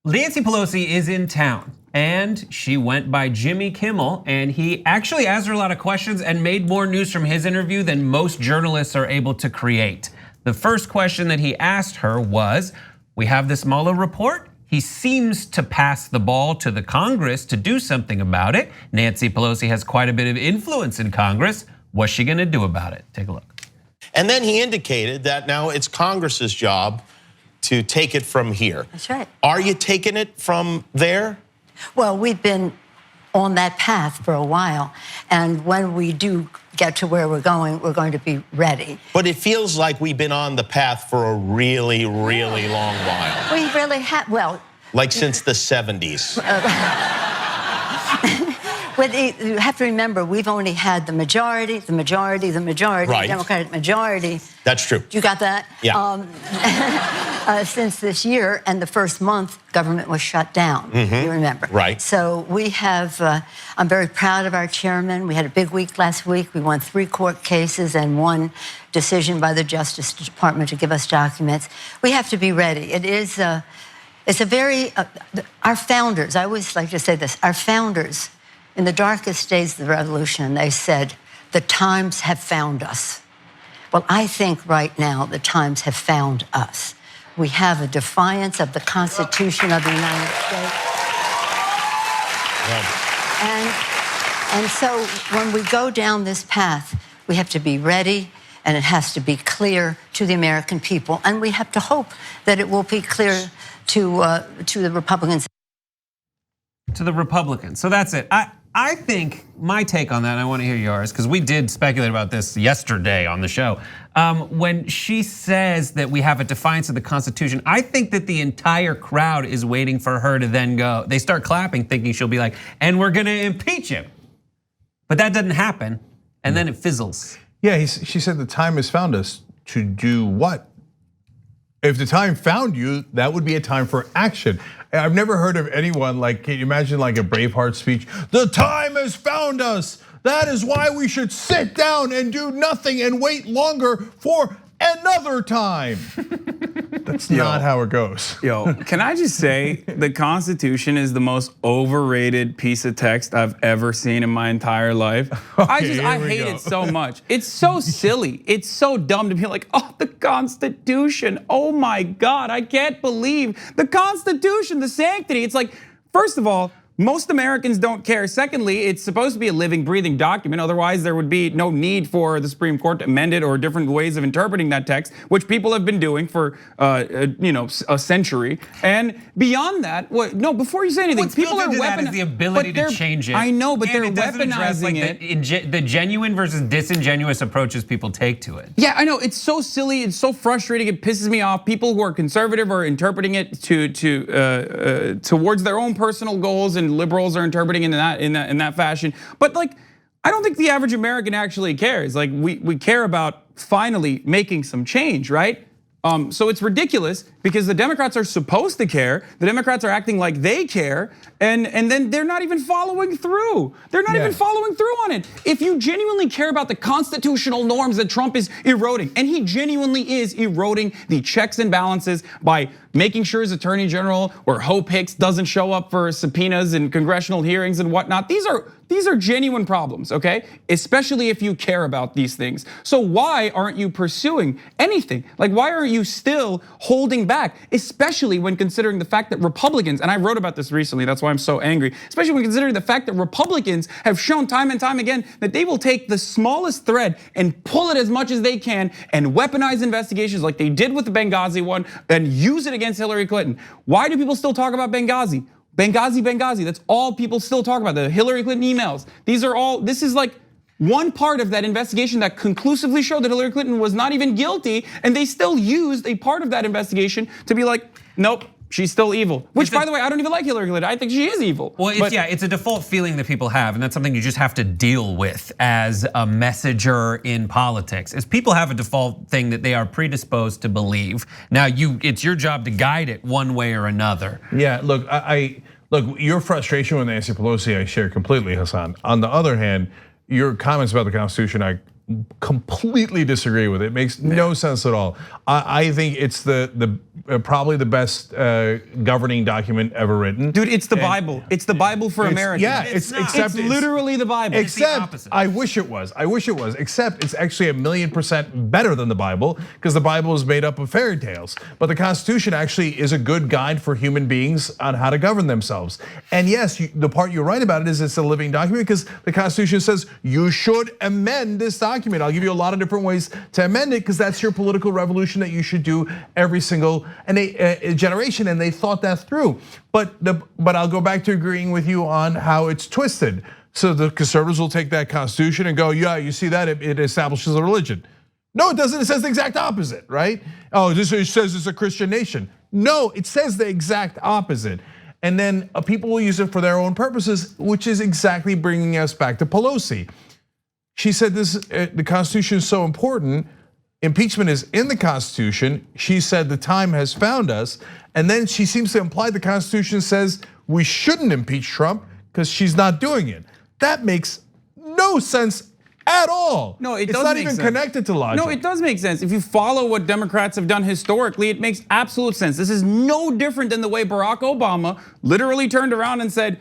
Nancy Pelosi is in town and she went by Jimmy Kimmel and he actually asked her a lot of questions and made more news from his interview than most journalists are able to create. The first question that he asked her was, we have this Mueller report. He seems to pass the ball to the Congress to do something about it. Nancy Pelosi has quite a bit of influence in Congress. What's she gonna do about it? Take a look. And then he indicated that now it's Congress's job to take it from here. That's right. Are you taking it from there? Well, we've been on that path for a while. And when we do get to where we're going to be ready. But it feels like we've been on the path for a really, really long while. We really have, well. Like since the 70s. But you have to remember, we've only had the majority, Right. Democratic majority. That's true. You got that? Yeah. Since this year, and the first month, government was shut down, you remember. Right. So we have, I'm very proud of our chairman. We had a big week last week. We won 3 court cases and 1 decision by the Justice Department to give us documents. We have to be ready. It is, it's a very, our founders, I always like to say this, our founders, in the darkest days of the revolution, they said, the times have found us. Well, I think right now the times have found us. We have a defiance of the Constitution of the United States. Yeah. And so when we go down this path, we have to be ready, and it has to be clear to the American people. And we have to hope that it will be clear to the Republicans. To the Republicans. So that's it. I think my take on that, and I want to hear yours, because we did speculate about this yesterday on the show. When she says that we have a defiance of the Constitution, I think that the entire crowd is waiting for her to then go. They start clapping, thinking she'll be like, and we're gonna impeach him. But that doesn't happen, and then it fizzles. Yeah, she said the time has found us to do what? If the time found you, that would be a time for action. I've never heard of anyone like, can you imagine like a Braveheart speech? The time has found us. That is why we should sit down and do nothing and wait longer for another time. That's not how it goes. Yo, can I just say the Constitution is the most overrated piece of text I've ever seen in my entire life. I hate it so much. It's so silly. It's so dumb to be like, oh, the Constitution. Oh my God, I can't believe the Constitution, the sanctity. It's like, first of all, most Americans don't care. Secondly, it's supposed to be a living, breathing document. Otherwise, there would be no need for the Supreme Court to amend it or different ways of interpreting that text, which people have been doing for a century. And beyond that, no, before you say anything, people are weaponizing the ability to change it. I know, but and they're weaponizing it. The genuine versus disingenuous approaches people take to it. Yeah, I know. It's so silly. It's so frustrating. It pisses me off. People who are conservative are interpreting it towards their own personal goals, and liberals are interpreting in that fashion. But like, I don't think the average American actually cares. Like, we care about finally making some change, right? So it's ridiculous because the Democrats are supposed to care. The Democrats are acting like they care, and then they're not even following through. They're not even following through on it. If you genuinely care about the constitutional norms that Trump is eroding, and he genuinely is eroding the checks and balances by making sure his attorney general or Hope Hicks doesn't show up for subpoenas and congressional hearings and whatnot. These are genuine problems, okay? Especially if you care about these things. So why aren't you pursuing anything? Like, why aren't you still holding back? Especially when considering the fact that Republicans, and I wrote about this recently, that's why I'm so angry, especially when considering the fact that Republicans have shown time and time again that they will take the smallest thread and pull it as much as they can and weaponize investigations like they did with the Benghazi one and use it against Hillary Clinton. Why do people still talk about Benghazi? Benghazi, that's all people still talk about, the Hillary Clinton emails. This is like one part of that investigation that conclusively showed that Hillary Clinton was not even guilty, and they still used a part of that investigation to be like, nope, she's still evil. Which, by the way, I don't even like Hillary Clinton. I think she is evil. Well, it's a default feeling that people have, and that's something you just have to deal with as a messenger in politics. Is people have a default thing that they are predisposed to believe. Now, it's your job to guide it one way or another. Yeah, look, look, your frustration with Nancy Pelosi, I share completely, Hassan. On the other hand, your comments about the Constitution, completely disagree with it. It makes no sense at all. I think it's probably the best governing document ever written. Dude, it's the Bible. It's the Bible for Americans. Yeah, it's literally the Bible. Except, I wish it was. I wish it was. Except it's actually 1,000,000% better than the Bible, because the Bible is made up of fairy tales. But the Constitution actually is a good guide for human beings on how to govern themselves. And yes, the part you're right about it is it's a living document, because the Constitution says you should amend this document. I'll give you a lot of different ways to amend it, because that's your political revolution that you should do every single generation, and they thought that through. But I'll go back to agreeing with you on how it's twisted. So the conservatives will take that Constitution and go, yeah, you see that, it establishes a religion. No, it doesn't. It says the exact opposite, right? Oh, it says it's a Christian nation. No, it says the exact opposite. And then people will use it for their own purposes, which is exactly bringing us back to Pelosi. She said the Constitution is so important. Impeachment is in the Constitution. She said the time has found us. And then she seems to imply the Constitution says we shouldn't impeach Trump because she's not doing it. That makes no sense at all. No, it it's does not make even sense. connected to logic. No, it does make sense. If you follow what Democrats have done historically, it makes absolute sense. This is no different than the way Barack Obama literally turned around and said,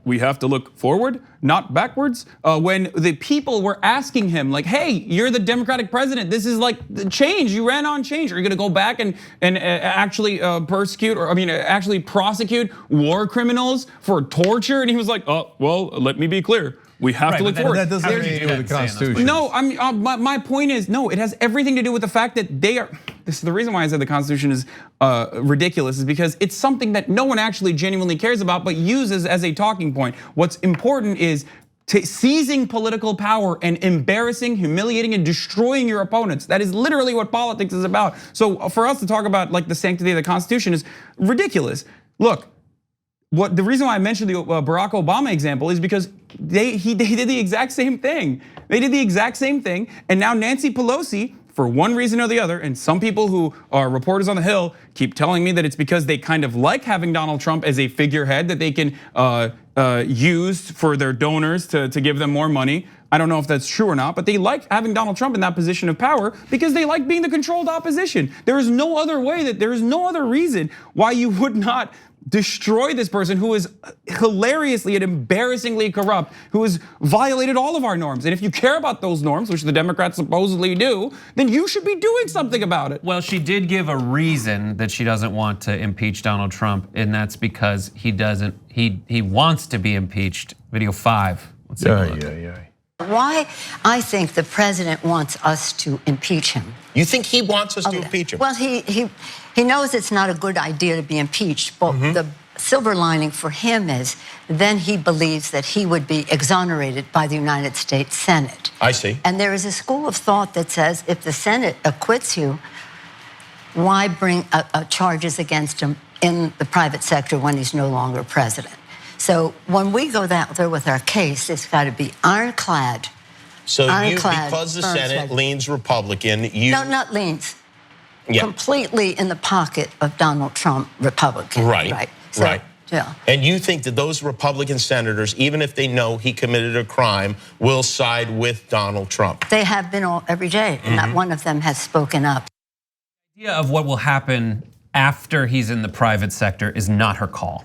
we have to look forward, not backwards. When the people were asking him, like, hey, you're the Democratic president. This is like the change. You ran on change. Are you gonna go back and actually actually prosecute war criminals for torture? And he was like, well, let me be clear. We have to look forward. That doesn't have anything to do with the Constitution. No, my point is, no, it has everything to do with the fact that they are. This is the reason why I said the Constitution is ridiculous, is because it's something that no one actually genuinely cares about, but uses as a talking point. What's important is seizing political power and embarrassing, humiliating, and destroying your opponents. That is literally what politics is about. So for us to talk about like the sanctity of the Constitution is ridiculous. Look. The reason why I mentioned the Barack Obama example is because they did the exact same thing. They did the exact same thing, and now Nancy Pelosi, for one reason or the other, and some people who are reporters on the Hill keep telling me that it's because they kind of like having Donald Trump as a figurehead that they can use for their donors to give them more money. I don't know if that's true or not, but they like having Donald Trump in that position of power because they like being the controlled opposition. There is no other way there is no other reason why you would not destroy this person who is hilariously and embarrassingly corrupt, who has violated all of our norms. And if you care about those norms, which the Democrats supposedly do, then you should be doing something about it. Well, she did give a reason that she doesn't want to impeach Donald Trump, and that's because he wants to be impeached. Video 5. Let's take a look. Why I think the president wants us to impeach him. You think he wants us to impeach him? Well, he knows it's not a good idea to be impeached, but the silver lining for him is then he believes that he would be exonerated by the United States Senate. I see. And there is a school of thought that says if the Senate acquits you, why bring charges against him in the private sector when he's no longer president? So when we go out there with our case, it's got to be ironclad. So because the Senate leans Republican, No, not leans. Completely in the pocket of Donald Trump, Republican. Right. So, right. Yeah. And you think that those Republican senators, even if they know he committed a crime, will side with Donald Trump? They have been every day, and not one of them has spoken up. The idea of what will happen after he's in the private sector is not her call.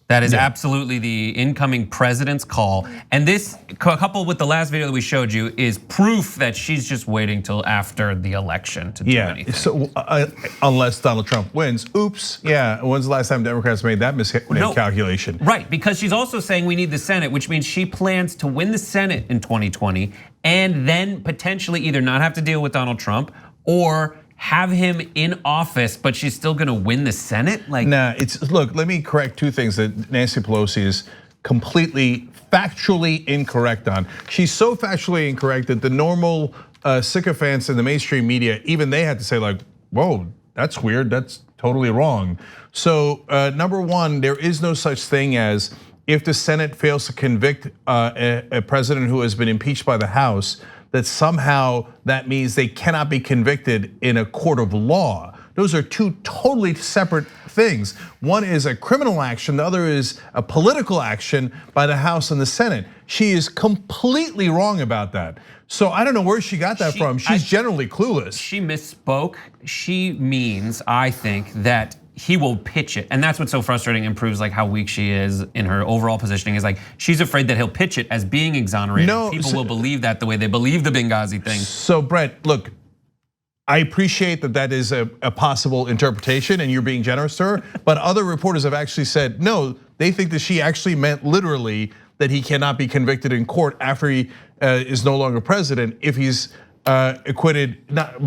That is absolutely the incoming president's call. And this, coupled with the last video that we showed you, is proof that she's just waiting till after the election to do anything. So unless Donald Trump wins, oops, when's the last time Democrats made that miscalculation? Right, because she's also saying we need the Senate, which means she plans to win the Senate in 2020 and then potentially either not have to deal with Donald Trump or have him in office, but she's still gonna win the Senate? Nah, look, let me correct two things that Nancy Pelosi is completely factually incorrect on. She's so factually incorrect that the normal sycophants in the mainstream media, even they had to say like, whoa, that's weird, that's totally wrong. So number one, there is no such thing as if the Senate fails to convict a president who has been impeached by the House, that somehow that means they cannot be convicted in a court of law. Those are two totally separate things. One is a criminal action, the other is a political action by the House and the Senate. She is completely wrong about that. So I don't know where she got that from. She's generally clueless. She misspoke. She means, I think, that he will pitch it. And that's what's so frustrating and proves like how weak she is in her overall positioning, is like she's afraid that he'll pitch it as being exonerated. No, people will believe that the way they believe the Benghazi thing. So Brett, look, I appreciate that that is a possible interpretation and you're being generous to her, but other reporters have actually said, no, they think that she actually meant literally that he cannot be convicted in court after he is no longer president if he's acquitted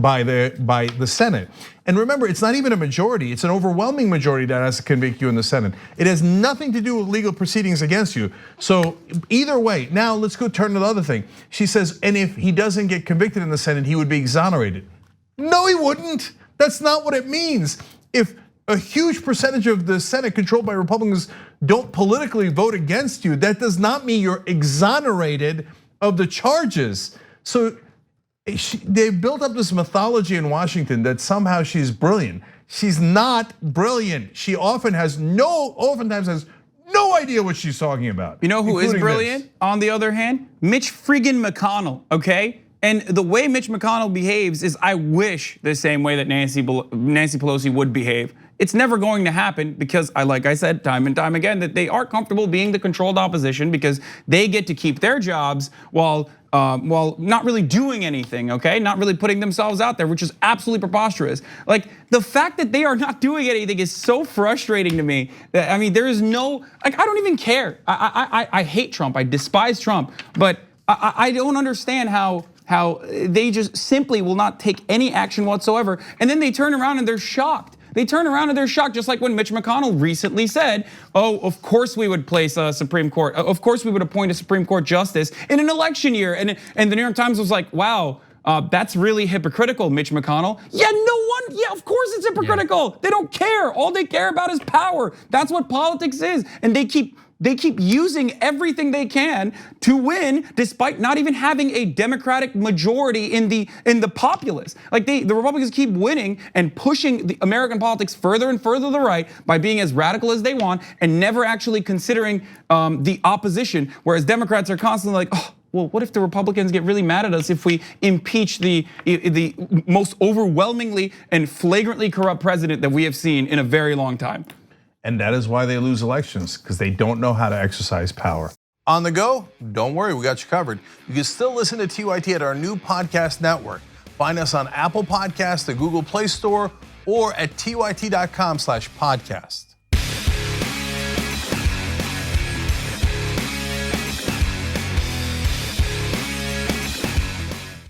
by the Senate. And remember, it's not even a majority, it's an overwhelming majority that has to convict you in the Senate. It has nothing to do with legal proceedings against you. So either way, now let's go turn to the other thing. She says, and if he doesn't get convicted in the Senate, he would be exonerated. No, he wouldn't. That's not what it means. If a huge percentage of the Senate controlled by Republicans don't politically vote against you, that does not mean you're exonerated of the charges. So they've built up this mythology in Washington that somehow she's brilliant. She's not brilliant. She oftentimes has no idea what she's talking about. You know who is brilliant, on the other hand? Mitch friggin' McConnell, okay? And the way Mitch McConnell behaves is, I wish, the same way that Nancy Pelosi would behave. It's never going to happen because, like I said time and time again, that they are comfortable being the controlled opposition because they get to keep their jobs while not really doing anything, okay? Not really putting themselves out there, which is absolutely preposterous. Like, the fact that they are not doing anything is so frustrating to me. I mean, there is no, like, I don't even care. I hate Trump, I despise Trump, but I don't understand how they just simply will not take any action whatsoever. And then they turn around and they're shocked. They turn around and they're shocked, just like when Mitch McConnell recently said, oh, of course we would place a Supreme Court, of course we would appoint a Supreme Court justice in an election year. And the New York Times was like, wow, that's really hypocritical, Mitch McConnell. Yeah, of course it's hypocritical. Yeah. They don't care. All they care about is power. That's what politics is. And they keep using everything they can to win, despite not even having a Democratic majority in the populace. Like the Republicans keep winning and pushing the American politics further and further to the right by being as radical as they want and never actually considering the opposition. Whereas Democrats are constantly like, oh, well, what if the Republicans get really mad at us if we impeach the most overwhelmingly and flagrantly corrupt president that we have seen in a very long time? And that is why they lose elections, because they don't know how to exercise power. On the go? Don't worry, we got you covered. You can still listen to TYT at our new podcast network. Find us on Apple Podcasts, the Google Play Store, or at tyt.com/podcast.